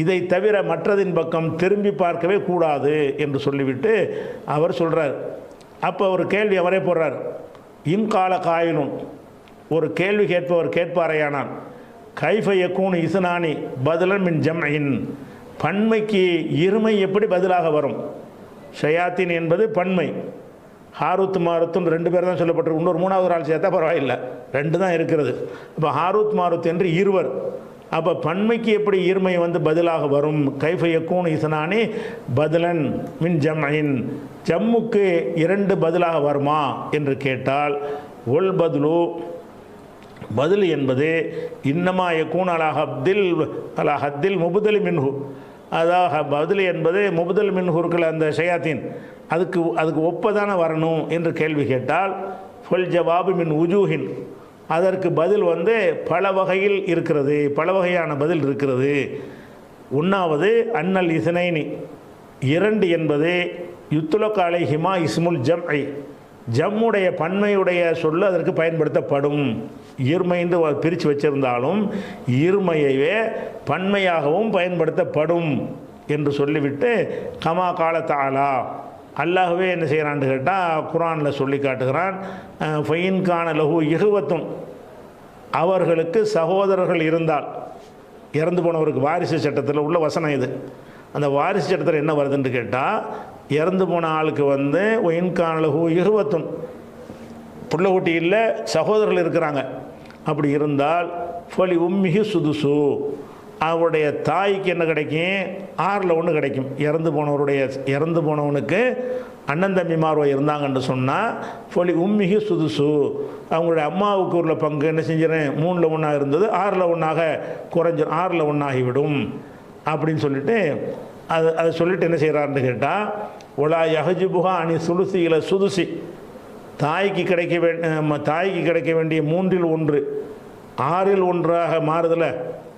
இதை தவிர மற்றதின் பக்கம் திரும்பி பார்க்கவே கூடாது என்று சொல்லிவிட்டு அவர் சொல்கிறார். அப்போ ஒரு கேள்வி அவரே போடுறார். இன்கால காயினும் ஒரு கேள்வி கேட்பவர் கேட்பாரையானால் கைஃப யக்கூன் இஸ்னானி பதிலன் மின் ஜம்இன் பன்மைக்கு இருமை எப்படி பதிலாக வரும்? ஷயாத்தீன் என்பது பன்மை, ஹாரூத் மாருத்தும் ரெண்டு பேர் தான் சொல்லப்பட்டிருக்கு. இன்னொரு மூணாவது ஆள் சேர்த்தா பரவாயில்லை, ரெண்டு தான் இருக்கிறது. இப்போ ஹாரூத் மாருத் என்று இருவர். அப்போ பன்மைக்கு எப்படி இருமை வந்து பதிலாக வரும்? கைஃப யக்கூன் இஸ்னானி பதிலன் மின் ஜம்இன் ஜம்முக்கு இரண்டு பதிலாக வருமா என்று கேட்டால் ஒல் பதிலு பதில் என்பது இன்னமா யக்கூன் அலா ஹத்தில் முபுதலி மின்ஹு, அதாக பதில் என்பது முபுதல் மின்ஹு இருக்கிற அந்த ஷயாத்தீன் அதுக்கு ஒப்பதான வரணும் என்று கேள்வி கேட்டால் ஃபுல் ஜவாபு மின் உஜூஹின் அதற்கு பதில் வந்து பல வகையில் இருக்கிறது, பல வகையான பதில் இருக்கிறது. ஒன்றாவது அன்னல் இஸ்னைனி இரண்டு என்பது யுத்துலக் அலைஹிமா இஸ்முல் ஜம்ஐ ஜம்முடைய பன்மையுடைய சொல்லு அதற்கு பயன்படுத்தப்படும். இருமைந்து பிரித்து வச்சிருந்தாலும் இருமையவே பன்மையாகவும் பயன்படுத்தப்படும் என்று சொல்லிவிட்டு கமா கால தாலா அல்லாஹ்வே என்ன செய்கிறான்னு கேட்டால் குர்ஆனில் சொல்லி காட்டுகிறான். ஃபைன்கான லஹு இஹுவத்தும் அவர்களுக்கு சகோதரர்கள் இருந்தால், இறந்து போனவருக்கு வாரிசு சட்டத்தில் உள்ள வசனம் இது, அந்த வாரிசு சட்டத்தில் என்ன வருதுன்னு கேட்டால், இறந்து போன ஆளுக்கு வந்து ஒயின்கானலகு இருபத்தும் புள்ள குட்டி இல்லை, சகோதரர்கள் இருக்கிறாங்க. அப்படி இருந்தால் ஃபலி உம்மிஹி சுதுசு, அவருடைய தாய்க்கு என்ன கிடைக்கும்? 6/1 கிடைக்கும். இறந்து போனவனுக்கு அண்ணன் தம்பிமார்வ இருந்தாங்கன்னு சொன்னால் ஃபலி உம்மிஹி சுதுசு, அவங்களுடைய அம்மாவுக்கு உள்ள பங்கு என்ன செஞ்சிடறேன்? 3/1 இருந்தது 6/1 குறைஞ்சிடும், 6/1 ஆகிவிடும் அப்படின்னு சொல்லிட்டு அதை சொல்லிட்டு என்ன செய்கிறாருன்னு கேட்டால், ஒலா யஹஜிபுஹா அணி சுலுசி இல சுதுசி, தாய்க்கு கிடைக்க வேண்டிய 3/1 6/1 மாறுதல,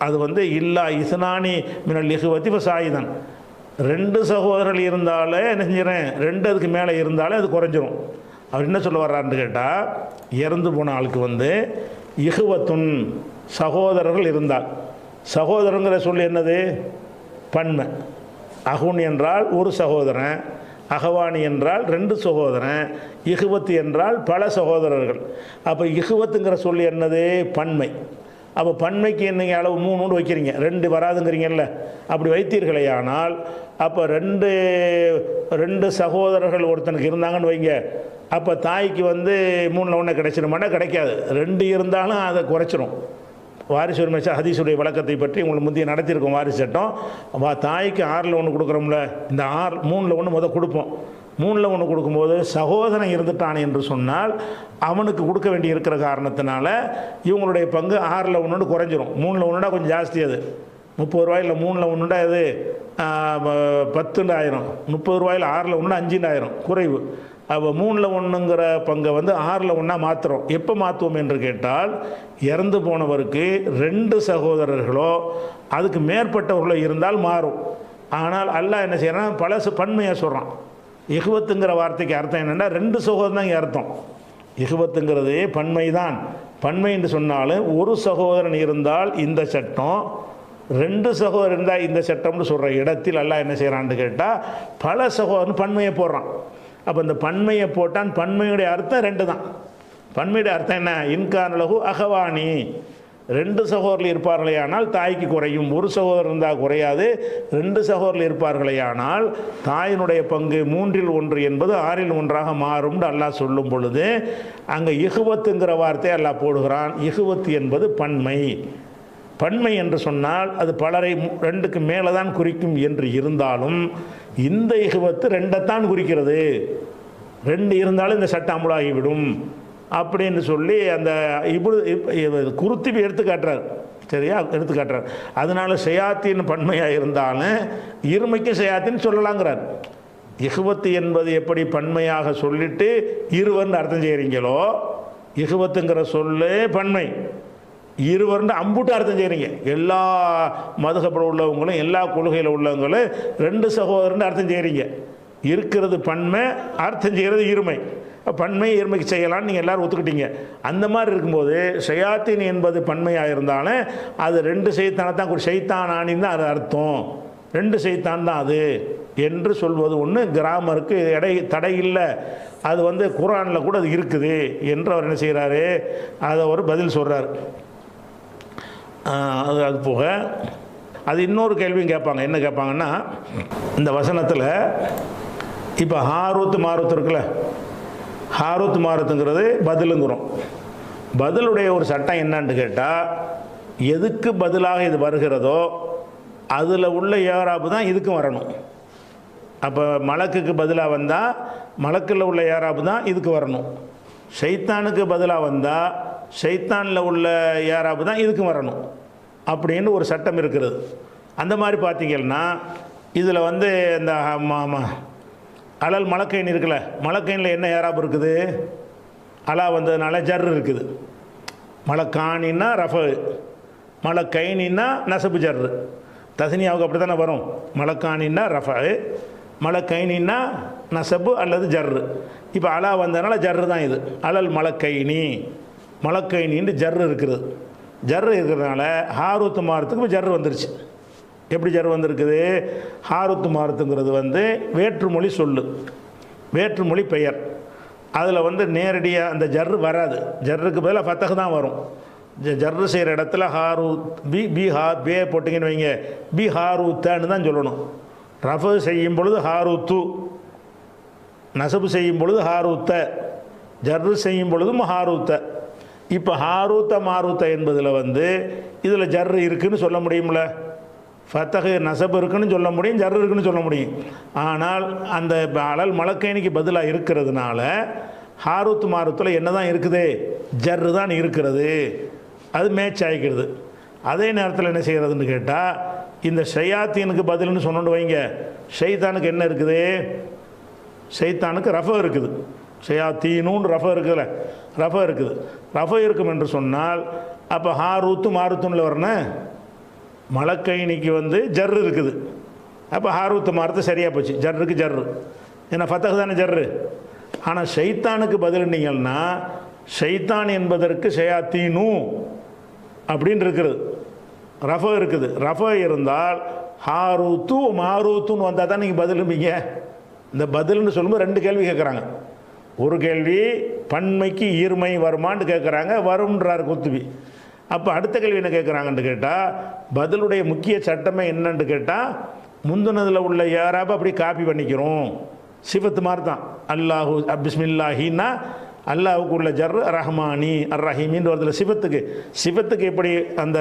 அது வந்து இல்லா இஸ்னானி மினல் இஹ்வதி ஃபசாயிதன், 2 சகோதரர்கள் இருந்தாலே என்ன செஞ்சிடறேன்? 2 அதுக்கு மேலே இருந்தாலே அது குறைஞ்சிரும். அவர் என்ன சொல்ல வர்றாருன்னு கேட்டால், இறந்து போன ஆளுக்கு வந்து இஹ்வத்துன் சகோதரர்கள் இருந்தால், சகோதரங்கிற சொல்லி என்னது? பன்மை. அகுன் என்றால் ஒரு சகோதரன், அகவானி என்றால் 2 சகோதரன், இஹ்வத்து என்றால் பல சகோதரர்கள். அப்போ இஹ்வத்துங்கிற சொல்லி என்னது? பன்மை. அப்போ பன்மைக்கு என்னங்க அளவு 3 வைக்கிறீங்க, 2 வராதுங்கிறீங்கல்ல. அப்படி வைத்தீர்களே ஆனால் அப்போ 2 சகோதரர்கள் ஒருத்தனுக்கு இருந்தாங்கன்னு வைங்க, அப்போ தாய்க்கு வந்து 3/1 கிடைச்சிருமானா? கிடைக்காது. 2 இருந்தாலும் அதை குறைச்சிரும். வாரிசு உரிமை ஹதீஸுடைய வழக்கத்தை பற்றி உங்களுக்கு முந்தைய நடத்தியிருக்கோம். வாரிசு சட்டம் தாய்க்கு 6/1 கொடுக்குறோம்ல, இந்த 3/1 கொடுப்போம். 3/1 கொடுக்கும்போது சகோதரன் இருந்துட்டான் என்று சொன்னால் அவனுக்கு கொடுக்க வேண்டி இருக்கிற காரணத்தினால இவங்களுடைய பங்கு 6/1 குறைஞ்சிரும். 3/1 கொஞ்சம் ஜாஸ்தி, அது 30 ரூபாயில் 3/1 அது 10 ஆயிரம், 30 ரூபாயில் 6/1 5 ஆயிரம் குறைவு. அப்போ 3/1 பங்கை வந்து 6/1 மாற்றுறோம். எப்போ மாற்றுவோம் என்று கேட்டால், இறந்து போனவருக்கு 2 சகோதரர்களோ அதுக்கு மேற்பட்டவர்களோ இருந்தால் மாறும். ஆனால் அல்லாஹ் என்ன செய்யறான்? பல பன்மையாக சொல்கிறான். இஹ்வத்துங்கிற வார்த்தைக்கு அர்த்தம் என்னென்னா 2 சகோதரன் தான் இங்கே அர்த்தம். இஹ்வத்துங்கிறது பன்மை தான். பன்மை என்று சொன்னாலும் ஒரு சகோதரன் இருந்தால் இந்த சட்டம், 2 சகோதரன் இருந்தால் இந்த சட்டம்னு சொல்கிற இடத்தில் அல்லாஹ் என்ன செய்கிறான்னு கேட்டால் பல சகோதரன் பன்மையை போடுறான். அப்போ இந்த பன்மையை போட்டான். பன்மையுடைய அர்த்தம் 2 தான். பன்மையுடைய அர்த்தம் என்ன? இன்கானலகு அகவானி, 2 சகோதரர்கள் இருப்பார்களே ஆனால் தாய்க்கு குறையும். ஒரு சகோதரர் இருந்தால் குறையாது. 2 சகோதரர்கள் இருப்பார்களே ஆனால் தாயினுடைய பங்கு 3/1 என்பது 6/1 மாறும் அல்லாஹ் சொல்லும் பொழுது அங்கே இஹ்வத்துங்கிற வார்த்தை அல்லாஹ் போடுகிறான். இஹ்வத்து என்பது பன்மை. பன்மை என்று சொன்னால் அது பலரை 2க்கு மேலே தான் குறிக்கும் என்று இருந்தாலும் இந்த இஹ்வத்து 2ஐத்தான் குறிக்கிறது. 2 இருந்தாலும் இந்த சட்டம் அமுலாகிவிடும் அப்படின்னு சொல்லி அந்த குருத்திபி எடுத்துக்காட்டுறார். சரியா? எடுத்துக்காட்டுறார். அதனால ஷயாத்தின் பன்மையாக இருந்தாலும் இருமைக்கு ஷயாத்தின் சொல்லலாங்கிறார். இஹ்வத்து என்பது எப்படி பன்மையாக சொல்லிட்டு இருவர்னு அர்த்தம் செய்கிறீங்களோ, இஹ்வத்துங்கிற சொல்லு பன்மை, இருவர்னு அம்புட்டு அர்த்தம் செய்கிறீங்க. எல்லா மதுஹபில் உள்ளவங்களும் எல்லா கொள்கையில் உள்ளவங்களும் 2 சகோதரன்னு அர்த்தம் செய்கிறீங்க. இருக்கிறது பன்மை, அர்த்தம் செய்கிறது இருமை. பன்மை இருமைக்கு செய்யலான்னு நீங்கள் எல்லோரும் ஒத்துக்கிட்டீங்க. அந்த மாதிரி இருக்கும்போது ஷயாத்தின் என்பது பன்மையாக இருந்தாலும் அது 2 சைத்தானத்தான், ஒரு சைத்தான் ஆணின்னு தான் அது அர்த்தம். 2 சைத்தான் தான் அது என்று சொல்வது ஒன்று கிராமருக்கு தடை இல்லை. அது வந்து குர்ஆனில் கூட அது இருக்குது என்று அவர் என்ன செய்கிறாரு? அதை ஒரு பதில் சொல்கிறார். அது போக அது இன்னொரு கேள்வியும் கேட்பாங்க. என்ன கேட்பாங்கன்னா, இந்த வசனத்தில் இப்போ ஹாரூத் மாரூத் இருக்குல்ல, ஹாரூத் மாரூத்துங்கிறது பதிலுங்கிறோம். பதிலுடைய ஒரு சட்டம் என்னன்னு கேட்டால், எதுக்கு பதிலாக இது வருகிறதோ அதில் உள்ள ஏராபு தான் இதுக்கும் வரணும். அப்போ மலக்குக்கு பதிலாக வந்தால் மலக்கில் உள்ள ஏராபு தான் இதுக்கு வரணும். ஷைத்தானுக்கு பதிலாக வந்தால் ஷைத்தானில் உள்ள ஏராபு தான் இதுக்கும் வரணும் அப்படின்னு ஒரு சட்டம் இருக்கிறது. அந்த மாதிரி பார்த்தீங்கன்னா இதில் வந்து இந்த அலல் மலக்கைன் இருக்குல்ல, மலக்கைனில் என்ன ஏராபு இருக்குது? அலா வந்ததுனால ஜர் இருக்குது. மலக்கானின்னா ரஃபு, மலக்கைனின்னா நசபு ஜர்ரு. தஸ்னியாவுக்கு அப்படி தானே வரும். மலக்கானின்னா ரஃபு, மலக்கைனின்னா நசபு அல்லது ஜர்ரு. இப்போ அலா வந்ததுனால ஜர்ரு தான் இது. அலல் மலக்கைனி, மலக்கைனின்னு ஜர்ரு இருக்குது. ஜர்ரு இருக்கிறதுனால ஹாரூத் மாரத்துக்கு ஜர்ரு வந்துருச்சு. எப்படி ஜர்ரு வந்திருக்குது? ஹாரூத் மாரத்துங்கிறது வந்து வேற்றுமொழி சொல்லு, வேற்றுமொழி பெயர். அதில் வந்து நேரடியாக அந்த ஜர்ரு வராது. ஜர்ருக்கு பதிலாக ஃபத்தஹ் தான் வரும். ஜர்ரு செய்கிற இடத்துல ஹாரூத் பி ஹா பே போட்டிங்கன்னு வைங்க, பி ஹாரூத்தான்னு தான் சொல்லணும். ரஃபு செய்யும் பொழுது ஹாரூத்து, நசபு செய்யும் பொழுது ஹாரூத்த, ஜர்ரு செய்யும் பொழுதும் ஹாரூத்த. இப்போ ஹாரூத்த மாரூத்த என்பதில் வந்து இதில் ஜர்ரு இருக்குதுன்னு சொல்ல முடியும்ல, ஃபத்தகு நசபு இருக்குன்னு சொல்ல முடியும், ஜர்ரு இருக்குன்னு சொல்ல முடியும். ஆனால் அந்த அலல் மலக்கைனிக்கு பதிலாக இருக்கிறதுனால ஹாரூத் மாரூத்தில் என்ன தான் இருக்குது, ஜர்ரு தான் இருக்கிறது, அது மேட்ச் ஆகிக்கிறது. அதே நேரத்தில் என்ன செய்கிறதுன்னு கேட்டால், இந்த ஷையாத்தீனுக்கு பதில்னு சொன்னோண்டு வைங்க, ஷைத்தானுக்கு என்ன இருக்குது, ஷைத்தானுக்கு ரஃப இருக்குது, ஷையாத்தீனுன்னு ரஃப இருக்குதுல்ல, ரஃப இருக்குது. ரஃப இருக்கும் என்று சொன்னால் அப்போ ஹாரூத்து மாருத்துன்னு வரணும், மலக்கைனிக்கு வந்து ஜர்ரு இருக்குது. அப்போ ஹாரூத்து மாரத்து சரியாக போச்சு, ஜர்ருக்கு ஜர்ரு, ஏன்னா ஃபத்தகு தானே ஜர்ரு. ஆனால் ஷைத்தானுக்கு பதில்னீங்கன்னா ஷைத்தான் என்பதற்கு ஷையாத்தீனு அப்படின்னு இருக்கிறது, ரஃப இருக்குது. ரஃப இருந்தால் ஹாரூத்து மாரூத்துன்னு வந்தால் தான் நீங்கள் பதிலும்பீங்க. இந்த பதில்னு சொல்லும்போது ரெண்டு கேள்வி கேட்குறாங்க. ஒரு கேள்வி பன்மைக்கு ஈர்மை வருமானு கேட்குறாங்க, வரும்ன்றார் குத்துபி. அப்போ அடுத்த கேள்வி என்ன கேட்குறாங்கன்னு கேட்டால், பதிலுடைய முக்கிய சட்டமே என்னன்னு கேட்டால், முந்தினதில் உள்ள யாராப்போ அப்படி காப்பி பண்ணிக்கிறோம், சிவத்து மாதிரி தான். அல்லாஹூ பிஸ்மில்லாஹின்னா அல்லாஹுக்கு உள்ள ஜர் ரஹ்மானி அர் ரஹீமின்னு வருதுல, சிவத்துக்கு எப்படி அந்த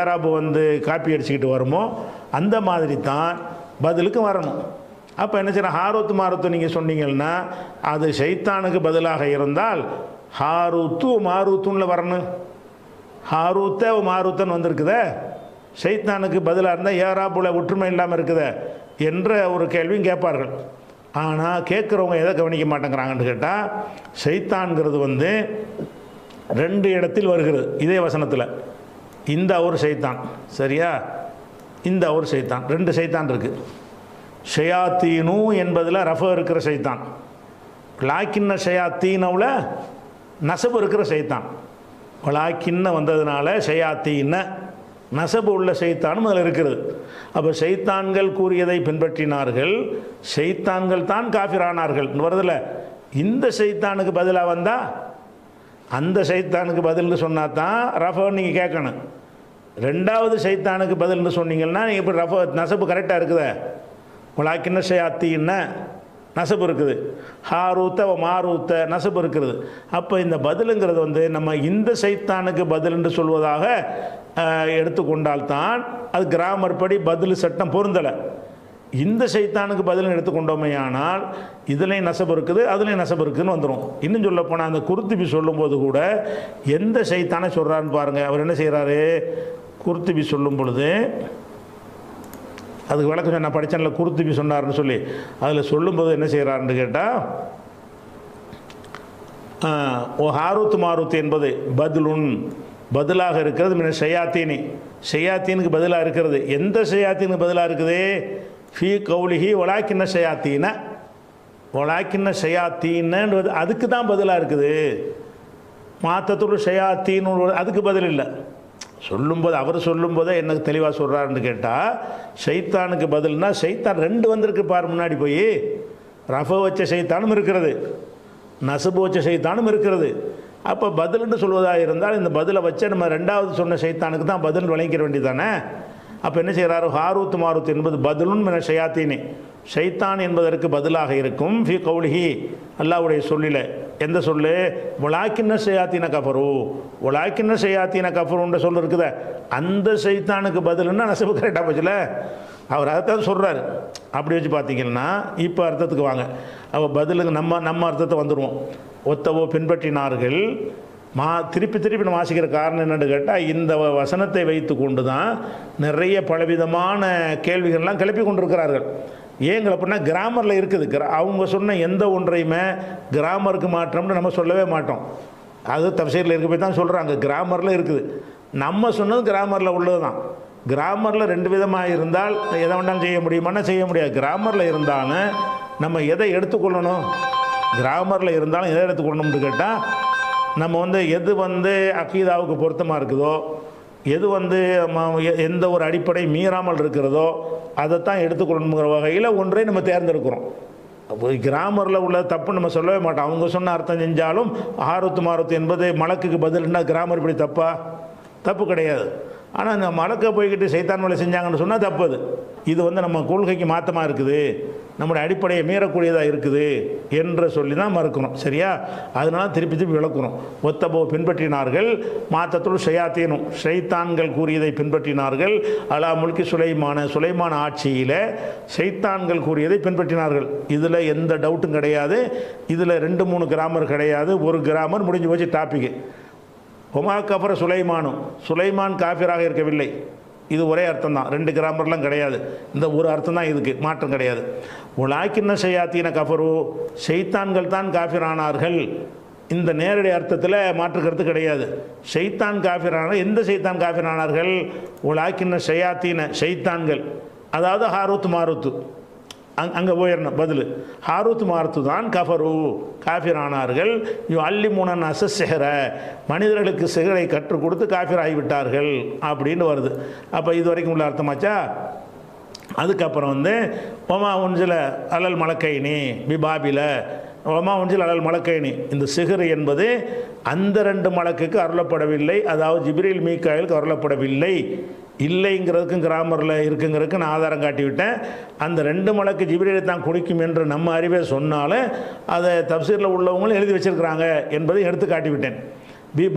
ஏராபு வந்து காப்பி அடிச்சுக்கிட்டு வருமோ அந்த மாதிரி தான் பதிலுக்கு வரணும். அப்போ என்ன செய்யணும், ஹாரூத்து மாரூத்து நீங்கள் சொன்னீங்கன்னா அது ஷைத்தானுக்கு பதிலாக இருந்தால் ஹாரூத்து மாரூத்துன்னு வரணும். ஹாரூத்த மாரூத்தன் வந்திருக்குதே, ஷைத்தானுக்கு பதிலாக இருந்தால் ஏராபுல ஒற்றுமை இல்லாமல் இருக்குதே என்ற ஒரு கேள்வியும் கேட்பார்கள். ஆனால் கேட்குறவங்க எதை கவனிக்க மாட்டேங்கிறாங்கன்னு கேட்டால், ஷைத்தான்கிறது வந்து ரெண்டு இடத்தில் வருகிறது இதே வசனத்தில். இந்த ஒரு ஷைத்தான் சரியா, இந்த ஒரு ஷைத்தான், ரெண்டு ஷைத்தான் இருக்குது. ஷயாத்தீனு என்பதில் ரஃப இருக்கிற ஷைத்தான், லாக்கின்ன ஷயாத்தீனவில் நசபு இருக்கிற ஷைத்தான். லாக்கின்ன வந்ததுனால ஷயாத்தீன நசபு உள்ள ஷைத்தானும் அதில் இருக்கிறது. அப்போ ஷைத்தான்கள் கூறியதை பின்பற்றினார்கள், ஷைத்தான்கள் தான் காஃபிரானார்கள் வருதில்ல. இந்த ஷைத்தானுக்கு பதிலாக வந்தால் அந்த ஷைத்தானுக்கு பதில்னு சொன்னால் தான் ரஃபன்னு நீங்கள் கேட்கணும். ரெண்டாவது ஷைத்தானுக்கு பதில்னு சொன்னீங்கன்னா நீங்கள் இப்போ ரஃப நசபு கரெக்டாக இருக்குதே, உலாக்கின்ன ஷயாத்தீன்ன நசபு இருக்குது, ஹாரூத்த மாரூத்த நசபு இருக்கிறது. அப்போ இந்த பதிலுங்கிறது வந்து நம்ம இந்த ஷைத்தானுக்கு பதில் என்று சொல்வதாக எடுத்துக்கொண்டால்தான் அது கிராமர் படி பதில் சட்டம் பொருந்தலை. இந்த ஷைத்தானுக்கு பதில் எடுத்துக்கொண்டோமே ஆனால் இதுலேயும் நசபு இருக்குது அதுலேயும் நசபு இருக்குதுன்னு வந்துடும். இன்னும் சொல்ல போனால் அந்த குர்துபி சொல்லும்போது கூட எந்த ஷைத்தானை சொல்கிறான்னு பாருங்கள். அவர் என்ன செய்கிறாரு, குர்துபி சொல்லும் பொழுது அதுக்கு விளக்கம் நான் படித்தேன்ல, குர்துபி சொன்னார்னு சொல்லி அதில் சொல்லும்போது என்ன செய்கிறாருன்னு கேட்டால், ஓ ஹாரூத் மாரூத் என்பது பதிலுன் பதிலாக இருக்கிறது, மின ஷையாத்தீனி ஷையாத்தீனுக்கு பதிலாக இருக்கிறது. எந்த ஷையாத்தீனுக்கு பதிலாக இருக்குது, ஃபீ கௌலிஹி ஒலாக்கின்ன ஷையாத்தீன, ஒலாக்கின்ன ஷையாத்தீன்ன்றது அதுக்கு தான் பதிலாக இருக்குது. மாத்தத்துள் ஷையாத்தீன் அதுக்கு பதில் இல்லை. சொல்லும்போது அவர் சொல்லும்போதே என்ன தெளிவாக சொல்கிறாருன்னு கேட்டால், ஷைத்தானுக்கு பதில்னா ஷைத்தான் ரெண்டு வந்திருக்கு பார், முன்னாடி போய் ரஃப வச்ச ஷைத்தானும் இருக்கிறது, நசபு வச்ச ஷைத்தானும் இருக்கிறது. அப்போ பதில்னு சொல்வதாக இருந்தால் இந்த பதிலை வச்ச நம்ம ரெண்டாவது சொன்ன ஷைத்தானுக்கு தான் பதில் வழங்கிக்க வேண்டியதானே. அப்போ என்ன செய்கிறாரு, ஹாரூத் மாரூத் என்பது பதிலுன் மின ஷையாத்தீனி ஷைத்தான் என்பதற்கு பதிலாக இருக்கும். ஃபி கௌலிஹி அல்லாஹ்வுடைய சொல்லில் எந்த சொல்லு, ஒலாக்கின்ன ஷையாத்தீன கஃபரு, ஒலாக்கின்ன ஷையாத்தீன கஃபருன்ற சொல் இருக்குதே அந்த ஷைத்தானுக்கு பதிலுன்னா நசபு கரெக்டாக போச்சுல. அவர் அதைத்தான் சொல்கிறார். அப்படி வச்சு பார்த்தீங்கன்னா இப்போ அர்த்தத்துக்கு வாங்க. அப்போ பதிலுக்கு நம்ம அர்த்தத்தை வந்துடுவோம். ஒத்தவோ பின்பற்றினார்கள் திருப்பி நம்ம வாசிக்கிற காரணம் என்னென்னு கேட்டால், இந்த வசனத்தை வைத்து கொண்டு தான் நிறைய பலவிதமான கேள்விகள்லாம் கிளப்பி கொண்டிருக்கிறார்கள். ஏங்க அப்படின்னா கிராமரில் இருக்குது, அவங்க சொன்ன எந்த ஒன்றையுமே கிராமருக்கு மாற்றம்னு நம்ம சொல்லவே மாட்டோம். அது தஃசீரில் இருக்க போய் தான் சொல்கிறாங்க, கிராமரில் இருக்குது. நம்ம சொன்னது கிராமரில் உள்ளது தான். கிராமரில் ரெண்டு விதமாக இருந்தால் எதை வேண்டாலும் செய்ய முடியுமானா செய்ய முடியாது. கிராமரில் இருந்தாலும் நம்ம எதை எடுத்துக்கொள்ளணும், கிராமரில் இருந்தாலும் எதை எடுத்துக்கொள்ளணும்னு கேட்டால், நம்ம வந்து எது வந்து அகீதாவுக்கு பொருத்தமாக இருக்குதோ, எது வந்து எந்த ஒரு அடிப்படை மீறாமல் இருக்கிறதோ அதைத்தான் எடுத்துக்கொள்ளணுங்கிற வகையில் ஒன்றை நம்ம தேர்ந்தெடுக்கிறோம். அப்போ கிராமரில் உள்ள தப்பு நம்ம சொல்லவே மாட்டோம். அவங்க சொன்ன அர்த்தம் செஞ்சாலும் ஹாரூத் மாரூத் என்பது மலக்குக்கு பதில்னா கிராமர் இப்படி தப்பா? தப்பு கிடையாது. ஆனால் இந்த மலக்கை போய்கிட்டு சைத்தான் வேலை செஞ்சாங்கன்னு சொன்னால் தப்பு அது. இது வந்து நம்ம கொள்கைக்கு மாற்றமாக இருக்குது, நம்முடைய அடிப்படையை மீறக்கூடியதாக இருக்குது என்று சொல்லி தான் மறுக்கணும். சரியா? அதனால திருப்பி திருப்பி விளக்குறோம். ஒத்தபோ பின்பற்றினார்கள், மாத்தத்துள் ஷயாத்தீனும் ஷைத்தான்கள் கூறியதை பின்பற்றினார்கள். அலா முல்கி சுலைமான ஆட்சியில் ஷைத்தான்கள் கூறியதை பின்பற்றினார்கள். இதில் எந்த டவுட்டும் கிடையாது. இதில் 2-3 கிராமர் கிடையாது, ஒரு கிராமர் முடிஞ்சு போச்சு டாப்பிக்கு. ஒமா கஃபர சுலைமான் காஃபிராக இருக்கவில்லை. இது ஒரே அர்த்தம் தான், 2 கிராமர்லாம் கிடையாது. இந்த ஒரு அர்த்தம் தான், இதுக்கு மாற்றம் கிடையாது. உலாக்கின்ன ஷயாத்தீன கஃபரு, ஷைத்தான்கள் தான் காஃபிரானார்கள். இந்த நேரடி அர்த்தத்தில் மாற்று கருத்து கிடையாது. ஷைத்தான் காஃபிரான, எந்த ஷைத்தான் காஃபிரானார்கள்? உலாக்கின்ன ஷயாத்தீன ஷைத்தான்கள், அதாவது ஹாரூத் மாரூத்து. அங்கே போயிடணும் பதில். ஹாரூத் மாரூத்து தான் கஃபரு காஃபிரானார்கள். அல்லிமுனன் அசஸ்ஸிஹ்ர, மனிதர்களுக்கு சிகரை கற்றுக் கொடுத்து காஃபிர் ஆகிவிட்டார்கள் அப்படின்னு வருது. அப்போ இது வரைக்கும் உள்ள அர்த்தமாச்சா? அதுக்கப்புறம் வந்து ஒமா உன்சில அலல் மலக்கைனி பிபாபில, ஒமா உன்சில் அலல் மலக்கைனி, இந்த சிகர் என்பது அந்த 2 மலக்குக்கு அருளப்படவில்லை, அதாவது ஜிப்ரீல் மீகாயிலுக்கு அருளப்படவில்லை. இல்லைங்கிறதுக்கும் கிராமரில் இருக்குங்கிறதுக்கு நான் ஆதாரம் காட்டிவிட்டேன். அந்த 2 மலக்கு ஜிப்ரீலை தான் குடிக்கும் என்று நம்ம அறிவே சொன்னாலும் அதை தப்சீரில் உள்ளவங்களும் எழுதி வச்சிருக்கிறாங்க என்பதை எடுத்து காட்டிவிட்டேன்.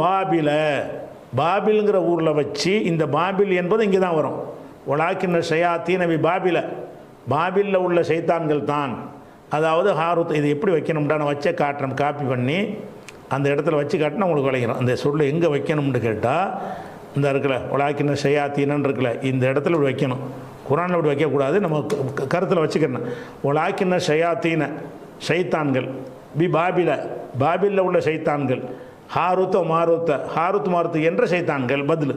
பாபில, பாபில்ங்கிற ஊரில் வச்சு, இந்த பாபில் என்பது இங்கே தான் வரும். ஒலாக்கின்ன ஷயாத்தீன பாபில, பாபிலில் உள்ள ஷைத்தான்கள் தான், அதாவது ஹாரூத். இது எப்படி வைக்கணும்டா நான் வச்சே காட்டுறேன், காப்பி பண்ணி அந்த இடத்துல வச்சு காட்டினா உங்களுக்கு விளைக்கிறோம். அந்த சொல்ல எங்கே வைக்கணும்னு கேட்டால், இந்த இருக்குல்ல உலாக்கின ஷயாத்தீனன்னு இருக்குல்ல, இந்த இடத்துல இப்படி வைக்கணும். குரானில் இப்படி வைக்கக்கூடாது, நம்ம கருத்தில் வச்சுக்கணும். உலாக்கின ஷயாத்தீன ஷைத்தான்கள் பாபில, பாபிலில் உள்ள ஷைத்தான்கள், ஹாரூத் மாருத்து என்ற ஷைத்தான்கள். பதில்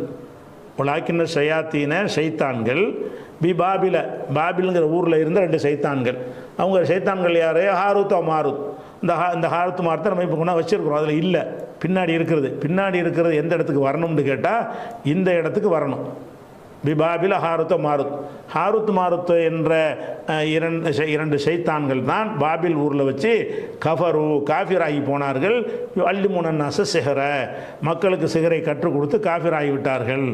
உலாக்கின ஷயாத்தீன ஷைத்தான்கள் பாபில, பாபிலுங்கிற ஊரில் இருந்த 2 ஷைத்தான்கள். அவங்க ஷைத்தான்கள் யார்? ஹாரூத் மாருத். இந்த ஹாரூத் மாருத்தை நம்ம இப்போ கொண்டா வச்சுருக்கிறோம், அதில் இல்லை, பின்னாடி இருக்கிறது எந்த இடத்துக்கு வரணும்னு கேட்டால் இந்த இடத்துக்கு வரணும். பாபில ஹாரூத் மாருத் என்ற 2 ஷைத்தான்கள் தான் பாபில் ஊரில் வச்சு கஃபரு காஃபிராகி போனார்கள். அல்லிமுனன் அசஸ்ஸிஹ்ர, மக்களுக்கு சிகரை கற்றுக் கொடுத்து காஃபிராகி விட்டார்கள்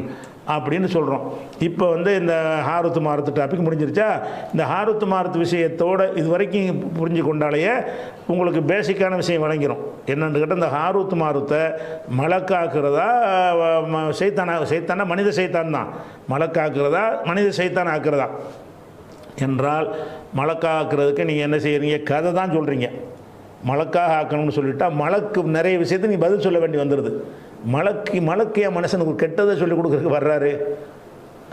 அப்படின்னு சொல்கிறோம். இப்போ வந்து இந்த ஹாரூத் மாருத் டாபிக் முடிஞ்சிருச்சா? இந்த ஹாரூத் மாருத் விஷயத்தோடு இது வரைக்கும் புரிஞ்சு கொண்டாலேயே உங்களுக்கு பேசிக்கான விஷயம் வழங்கிடும். என்னென்னு கேட்டால், இந்த ஹாரூத் மாருத்தை மலக்காக்குறதா சைத்தானா மனித சைத்தான் தான், மலக்காக்குறதா மனித சைத்தான் ஆக்குறதா என்றால், மலக்காக்குறதுக்கு நீங்கள் என்ன செய்கிறீங்க? கதை தான் சொல்கிறீங்க. மலக்காக ஆக்கணும்னு சொல்லிட்டா மலக்கு நிறைய விஷயத்தை நீ பதில் சொல்ல வேண்டி வந்துடுது. மலக்கு என் மனுஷனுக்கு கெட்டதை சொல்லிக் கொடுக்குறதுக்கு வர்றாரு.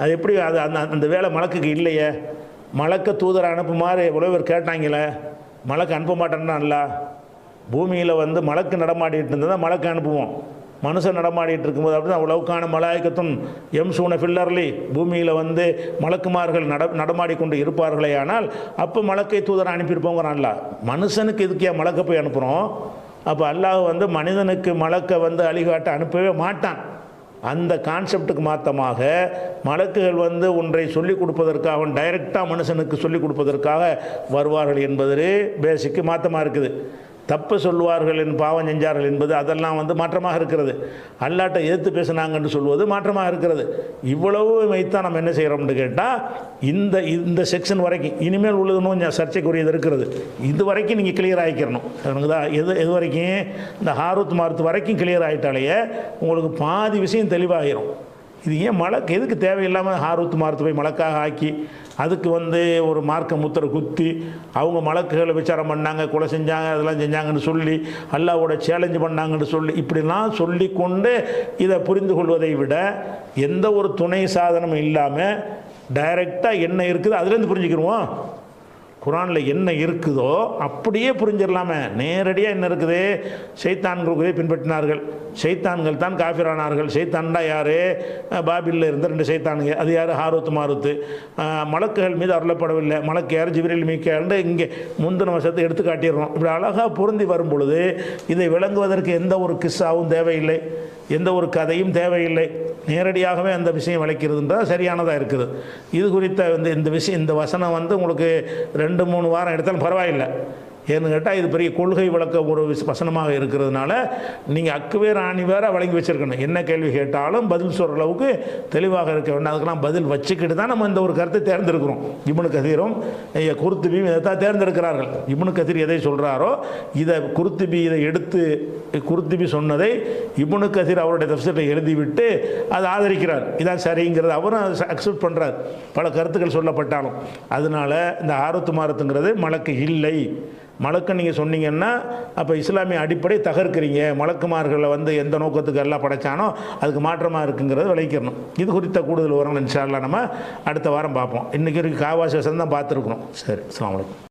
அது எப்படி? அது அந்த வேலை மலக்குக்கு இல்லையே. மலக்க தூதரை அனுப்புமாறு எவ்வளோ பேர் கேட்டாங்களே, மலக்கு அனுப்ப மாட்டேன்னா இல்ல. பூமியில் வந்து மலக்கு நடமாடிட்டு இருந்ததான் மலக்கு அனுப்புவோம். மனுஷன் நடமாடிட்டு இருக்கும்போது அப்படி தான் உலவுக்கான மலாய்க்கத்தும் எம்சூன ஃபில்லர்லி, பூமியில் வந்து மலக்குமார்கள் நடமாடிக்கொண்டு இருப்பார்களே. ஆனால் அப்போ மலக்கை தூதரை அனுப்பியிருப்போங்கிறான்ல. மனுஷனுக்கு இதுக்கே மலக்கை போய் அனுப்புகிறோம். அப்போ அல்லாஹ் வந்து மனிதனுக்கு மலக்கை வந்து அழிகாட்ட அனுப்பவே மாட்டான். அந்த கான்செப்டுக்கு மாற்றமாக மலக்குகள் வந்து ஒன்றை சொல்லிக் கொடுப்பதற்காக, டைரெக்டாக மனுஷனுக்கு சொல்லிக் கொடுப்பதற்காக வருவார்கள் என்பது பேசிக்கு மாற்றமாக இருக்குது. தப்பு சொல்வார்கள், பாவம் செஞ்சார்கள் என்பது அதெல்லாம் வந்து மாற்றமாக இருக்கிறது. அல்லாட்ட எதிர்த்து பேசினாங்கன்னு சொல்வது மாற்றமாக இருக்கிறது. இவ்வளவு வைத்தான் நம்ம என்ன செய்கிறோம்னு கேட்டால், இந்த செக்ஷன் வரைக்கும் இனிமேல் உள்ளதுன்னு சர்ச்சைக்குரியது இருக்கிறது. இது வரைக்கும் நீங்கள் கிளியர் ஆகிக்கிறணும். எனக்கு தான் எது வரைக்கும், இந்த ஹாரூத் மாருத் வரைக்கும் கிளியர் ஆகிட்டாலேயே உங்களுக்கு பாதி விஷயம் தெளிவாகிடும். இது ஏன் மலக்கு எதுக்கு தேவையில்லாமல் ஹாரூத் மாருத் போய் மலக்காக ஆக்கி அதுக்கு வந்து ஒரு மார்க்க முத்திரை குத்தி அவங்க மலக்குகளை விசாரம் பண்ணாங்க, கொலை செஞ்சாங்க, அதெல்லாம் செஞ்சாங்கன்னு சொல்லி அல்லாவோட சேலஞ்சு பண்ணாங்கன்னு சொல்லி இப்படிலாம் சொல்லி கொண்டு இதை புரிந்து கொள்வதை விட, எந்த ஒரு துணை சாதனமும் இல்லாமல் டைரெக்டாக என்ன இருக்குது அதுலேருந்து புரிஞ்சுக்கிடுவோம். குரானில் என்ன இருக்குதோ அப்படியே புரிஞ்சிடலாமே. நேரடியாக என்ன இருக்குது? ஷைத்தான்களுக்கு பின்பற்றினார்கள், ஷைத்தான்கள் தான் காஃபிரானார்கள். ஷைத்தான்டா யார்? பாபிலில் இருந்த 2 ஷைத்தானுங்க. அது யார்? ஹாரூத் மாருத்து. மலக்குகள் மீது அருளப்படவில்லை. மலக்கு யார்? ஜிப்ரீல் மீகாயில். இங்கே முந்தின வருஷத்தை எடுத்து காட்டிடுறோம். இப்படி அழகாக பொருந்தி வரும் பொழுது இதை விளங்குவதற்கு எந்த ஒரு கிஸ்ஸாவும் தேவையில்லை, எந்த ஒரு கதையும் தேவையில்லை. நேரடியாகவே அந்த விஷயம் விளக்கிறதுன்றது சரியானதாக இருக்குது. இது குறித்த இந்த விஷயம், இந்த வசனம் வந்து உங்களுக்கு 2-3 வாரம் எடுத்தாலும் பரவாயில்லை. ஏன்னு கேட்டால் இது பெரிய கொள்கை விளக்க ஒரு வசனமாக இருக்கிறதுனால நீங்கள் அக்குவேர் ஆணிவேராக வழங்கி வச்சுருக்கணும். என்ன கேள்வி கேட்டாலும் பதில் சொல்கிற அளவுக்கு தெளிவாக இருக்க வேண்டும். அதுக்கெல்லாம் பதில் வச்சுக்கிட்டு தான் நம்ம இந்த ஒரு கருத்தை தேர்ந்தெடுக்கிறோம். இப்னு கதீரும் குர்துபியும் இதை தான் தேர்ந்தெடுக்கிறார்கள். இப்னு கதீர் எதை சொல்கிறாரோ இதை குர்துபி இதை எடுத்து குர்துபி சொன்னதை இப்னு கதீர் அவருடைய தஃப்சீரில் எழுதிவிட்டு அதை ஆதரிக்கிறார். இதான் சரிங்கிறது அவரும் அக்செப்ட் பண்ணுறார் பல கருத்துக்கள் சொல்லப்பட்டாலும். அதனால இந்த ஆருத்து மாரத்துங்கிறது மலக்கு இல்லை. மலக்கு நீங்கள் சொன்னீங்கன்னா அப்போ இஸ்லாமிய அடிப்படை தகர்க்கிறீங்க. மலக்குமார்களை வந்து எந்த நோக்கத்துக்கு எல்லாம் படைச்சானோ அதுக்கு மாற்றமாக இருக்குங்கிறத விளைக்கிறணும். இது குறித்த கூடுதல் விவரங்கள் இன்ஷா அல்லாஹ் நம்ம அடுத்த வாரம் பார்ப்போம். இன்றைக்கி காவாசி வசனம் தான் பார்த்துருக்குறோம். சரி, அஸ்ஸலாமு அலைக்கும்.